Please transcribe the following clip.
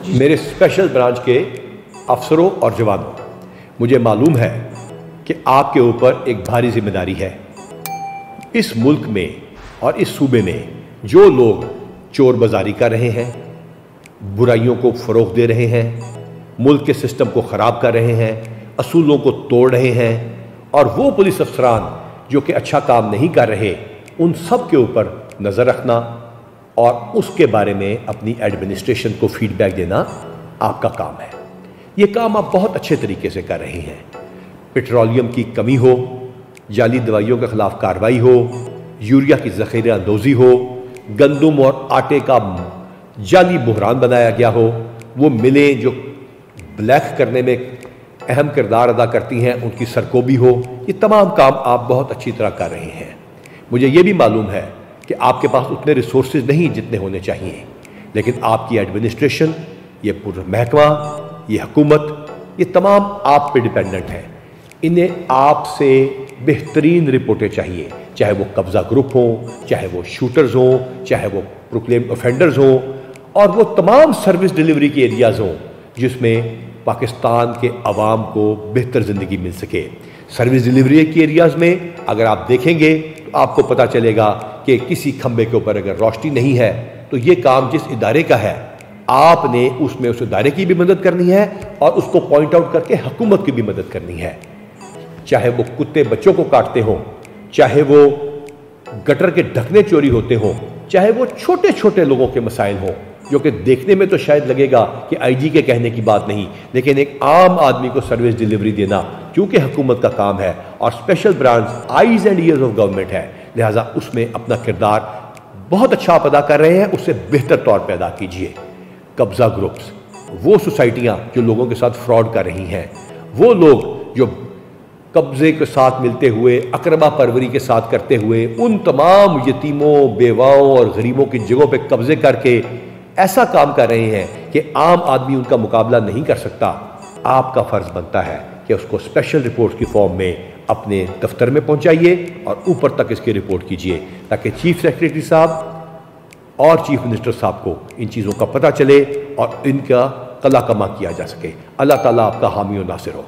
میرے special branch کے افسروں اور جوانوں، مجھے معلوم ہے کہ آپ کے اوپر ایک بھاری ذمہ داری ہے۔ اس ملک میں اور اس صوبے میں جو لوگ چور بازاری کر رہے ہیں، برائیوں کو فروغ دے رہے ہیں، ملک کے سسٹم کو خراب کر رہے ہیں، اصولوں کو توڑ رہے ہیں، اور وہ پولیس افسران جو کہ اچھا کام نہیں کر رہے، ان سب کے اوپر نظر رکھنا اور اس کے بارے میں اپنی ایڈمنسٹریشن کو فیڈ بیک دینا آپ کا کام ہے۔ یہ کام آپ بہت اچھے طریقے سے کر رہے ہیں۔ پیٹرولیم کی کمی ہو، جعلی دوائیوں کے خلاف کارروائی ہو، یوریا کی ذخیرہ اندوزی ہو، گندم اور آٹے کا جعلی بحران بنایا گیا ہو، وہ ملیں جو بلیک کرنے میں اہم کردار ادا کرتی ہیں ان کی سرکوبی ہو، یہ تمام کام آپ بہت اچھی طرح کر رہے ہیں۔ مجھے یہ بھی معلوم ہے کہ آپ کے پاس اتنے ریسورسز نہیں جتنے ہونے چاہیے، لیکن آپ کی ایڈمنسٹریشن، یہ پورا محکمہ، یہ حکومت، یہ تمام آپ پہ ڈیپینڈنٹ ہے۔ انہیں آپ سے بہترین رپورٹیں چاہیے، چاہے وہ قبضہ گروپ ہوں، چاہے وہ شوٹرز ہوں، چاہے وہ پروکلیم افینڈرز ہوں، اور وہ تمام سروس ڈیلیوری کے ایریاز ہوں جس میں پاکستان کے عوام کو بہتر زندگی مل سکے۔ سروس ڈیلیوری کے ایریاز میں اگر آپ دیکھیں گے تو آپ کو پتہ چلے گا کہ کسی کھمبے کے اوپر اگر روشنی نہیں ہے تو یہ کام جس ادارے کا ہے، آپ نے اس میں اس ادارے کی بھی مدد کرنی ہے اور اس کو پوائنٹ آؤٹ کر کے حکومت کی بھی مدد کرنی ہے۔ چاہے وہ کتے بچوں کو کاٹتے ہوں، چاہے وہ گٹر کے ڈھکنے چوری ہوتے ہوں، چاہے وہ چھوٹے چھوٹے لوگوں کے مسائل ہوں، جو کہ دیکھنے میں تو شاید لگے گا کہ آئی جی کے کہنے کی بات نہیں، لیکن ایک عام آدمی کو سروس ڈیلیوری دینا کیونکہ حکومت کا کام ہے اور special branch eyes and ears of government ہے، لہٰذا اس میں اپنا کردار بہت اچھا آپ ادا کر رہے ہیں، اس سے بہتر طور پہ ادا کیجیے۔ قبضہ گروپس، وہ سوسائٹیاں جو لوگوں کے ساتھ فراڈ کر رہی ہیں، وہ لوگ جو قبضے کے ساتھ ملتے ہوئے، اقربا پروری کے ساتھ کرتے ہوئے، ان تمام یتیموں، بیواؤں اور غریبوں کی جگہوں پہ قبضے کر کے ایسا کام کر رہے ہیں کہ عام آدمی ان کا مقابلہ نہیں کر سکتا، آپ کا فرض بنتا ہے کہ اس کو اسپیشل رپورٹ کی فارم میں اپنے دفتر میں پہنچائیے اور اوپر تک اس کی رپورٹ کیجیے، تاکہ چیف سیکریٹری صاحب اور چیف منسٹر صاحب کو ان چیزوں کا پتہ چلے اور ان کا قلع کما کیا جا سکے۔ اللہ تعالیٰ آپ کا حامی و ناصر ہو۔